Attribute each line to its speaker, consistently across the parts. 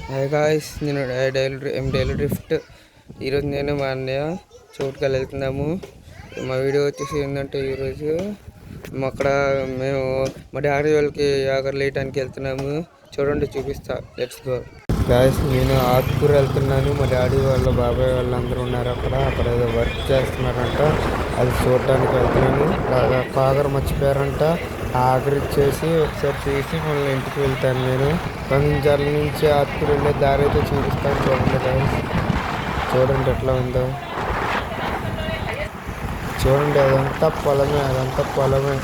Speaker 1: Hi guys, నేను daily drift. ఈరోజు నేను మా అన్నయ్య చోటుకి వెళ్తున్నాము. మా వీడియో వచ్చేసి ఏంటంటే ఈరోజు మేము మా డాడీ వాళ్ళకి యాగర్ లేయటానికి వెళ్తున్నాము. చూడండి, చూపిస్తా. Let's go guys. నేను ఆత్కూరు వెళ్తున్నాను. మా డాడీ వాళ్ళ బాబాయ్ వాళ్ళందరూ ఉన్నారు. అక్కడ ఏదో వర్క్ చేస్తున్నారంట. అది చూడడానికి వెళ్తున్నాను. కాగర్ మర్చిపోయారంట. ఆఖరి చేసి ఒకసారి చూసి మళ్ళీ ఇంటికి వెళ్తాను. నేను బంజార్ల నుంచి ఆత్కూరు వెళ్ళే దారి అయితే చూపిస్తాను. చూడండి గాయ్స్, చూడండి ఎట్లా ఉందో చూడండి. అదంతా పొలమే.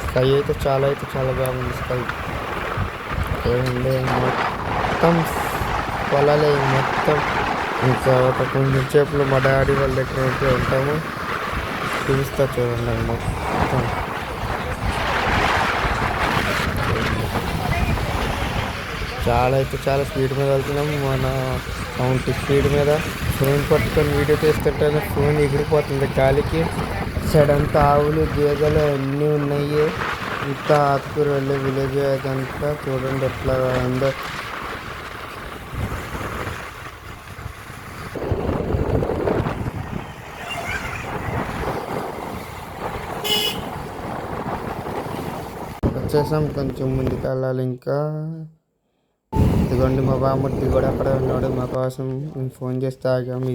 Speaker 1: స్కై అయితే చాలా బాగుంది. స్కై ఏమండి, మొత్తం పొలాలే మొత్తం. ఇంకా ఒక కొంచెం సేపులో మా డాడీ వాళ్ళ దగ్గర ఉంటాము. చూపిస్తా చూడండి. మొత్తం చాలా స్పీడ్ మీద వెళ్తున్నాము. మన 70 స్పీడ్ మీద ఫోన్ పట్టుకొని వీడియో తీస్తుంటే ఫోన్ ఎగిరిపోతుంది గాలికి. సైడ్ అంతా ఆవులు గేదెలు అన్నీ ఉన్నాయి. ఇంత ఆత్కూరు వెళ్ళే విలేజ్ అదంతా చూడండి ఎట్లా ఉందో. వచ్చేసాం, కొంచెం ముందుకు వెళ్ళాలి. ఇంకా ఇదిగోండి మా బామ్మర్ది కూడా అక్కడే ఉన్నాడు. మా కోసం నేను ఫోన్ చేస్తే ఆగాము.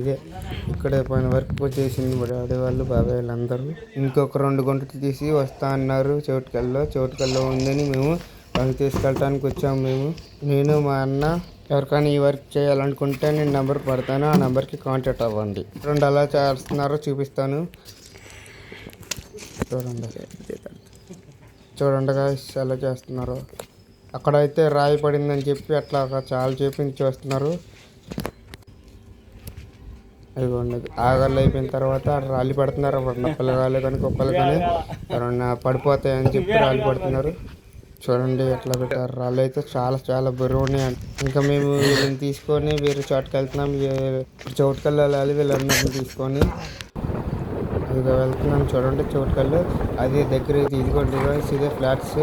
Speaker 1: ఇక్కడే పైన వర్క్ చేసింది మా డాడీ వాళ్ళు, బాబాయ్ వాళ్ళందరూ. ఇంకొక 2 గంటలు తీసి వస్తా అన్నారు. చోటుకల్లో ఉందని మేము వాళ్ళకి తీసుకెళ్ళటానికి వచ్చాము. నేను మా అన్న ఎవరికైనా ఈ వర్క్ చేయాలనుకుంటే నేను నెంబర్ పెడతాను. ఆ నెంబర్కి కాంటాక్ట్ అవ్వండి. 2 అలా చేస్తున్నారో చూపిస్తాను. చూడండి గాయ్స్ ఎలా చేస్తున్నారు. అక్కడైతే రాయి పడిందని చెప్పి అట్లా చాలా చేపించి వస్తున్నారు. ఇదిగోండి, ఆగర్లు అయిపోయిన తర్వాత రాళ్ళు పడుతున్నారు. పిల్లగాళ్ళు కానీ కుక్కలు కానీ ఎవరన్నా పడిపోతాయని చెప్పి రాళ్ళు పడుతున్నారు. చూడండి ఎట్లా పెట్టారు. రాళ్ళు అయితే చాలా బరువు ఉన్నాయి. ఇంకా మేము వీళ్ళని తీసుకొని వేరే చోటుకి వెళ్తున్నాం. చోటుకెళ్ళి వెళ్ళాలి వీళ్ళందరినీ తీసుకొని. ఇదిగో వెళ్తున్నాం. చూడండి చోటుకల్లు అది దగ్గర. ఇదిగోండి ఇదే ఫ్లాట్స్.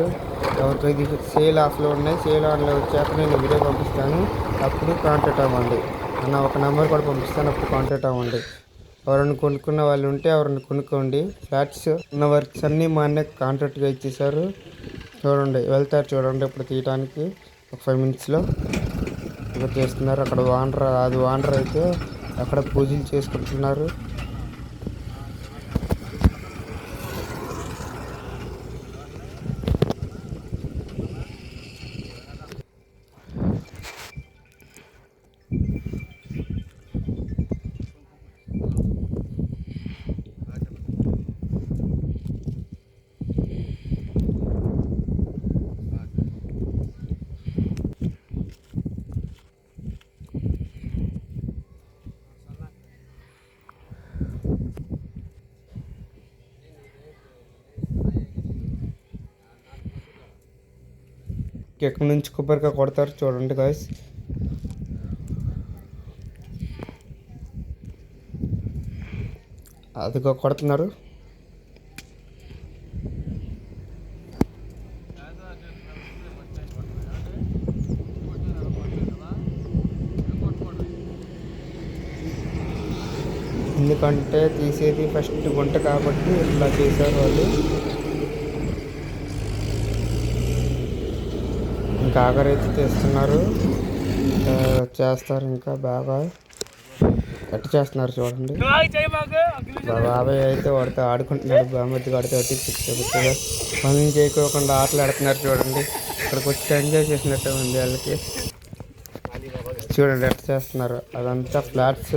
Speaker 1: ఇది సేల్ ఆఫ్లో ఉన్నాయి. సేల్ ఆన్లో వచ్చాక నేను వీడియో పంపిస్తాను. అప్పుడు కాంటాక్ట్ అవ్వండి. ఒక నెంబర్ కూడా పంపిస్తాను. అప్పుడు కాంటాక్ట్ అవ్వండి. ఎవరైనా కొనుక్కున్న వాళ్ళు ఉంటే ఎవరైనా కొనుక్కోండి. ఫ్లాట్స్ ఉన్న వర్క్స్ అన్నీ మా అన్న కాంటాక్ట్గా ఇచ్చేసారు. వెళ్తారు చూడండి. ఇప్పుడు తీయటానికి ఒక 5 minutesలో ఇక్కడ చేస్తున్నారు. అక్కడ వానర్ అయితే అక్కడ పూజలు చేసుకుంటున్నారు. ఎక్కడి నుంచి కొబ్బరికాయ కొడతారు చూడండి గాయ్స్. అదిగో కొడుతున్నారు. ఎందుకంటే తీసేది ఫస్ట్ గుంట కాబట్టి ఇట్లా చేశారు వాళ్ళు. ఇంకా ఆఖరైతే తీస్తున్నారు. చేస్తారు ఇంకా బాగా ఎట్ట చేస్తున్నారు చూడండి. బాబాయ్ అయితే వాడితో ఆడుకుంటున్నాడు. బామ్మర్ది వాడితో పిచ్చగా పనులు చేయకోకుండా ఆటలు ఆడుతున్నారు చూడండి. ఇక్కడికి వచ్చి ఎంజాయ్ చేసినట్టే ఉంది వాళ్ళకి. చూడండి ఎట్ట చేస్తున్నారు. అదంతా ఫ్లాట్స్.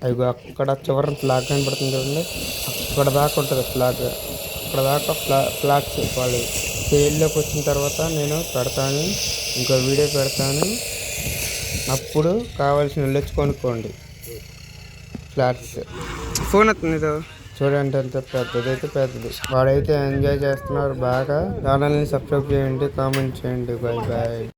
Speaker 1: అవి అక్కడ చివరి ఫ్లాగ్ కనబడుతుంది చూడండి. అక్కడ దాకా ఉంటుంది ఫ్లాగ్. అక్కడ దాకా ఫ్లాట్స్. వాళ్ళు సేల్లోకి వచ్చిన తర్వాత నేను పెడతాను, ఇంకో వీడియో పెడతాను. అప్పుడు కావాల్సిన వెళ్ళొచ్చి కొనుక్కోండి. ఫ్లాట్స్ ఫోన్ వస్తుంది చూడండి. అంత పెద్దది. వాడైతే ఎంజాయ్ చేస్తున్నారు బాగా. ఛానల్ని సబ్స్క్రైబ్ చేయండి, కామెంట్ చేయండి. బాయ్.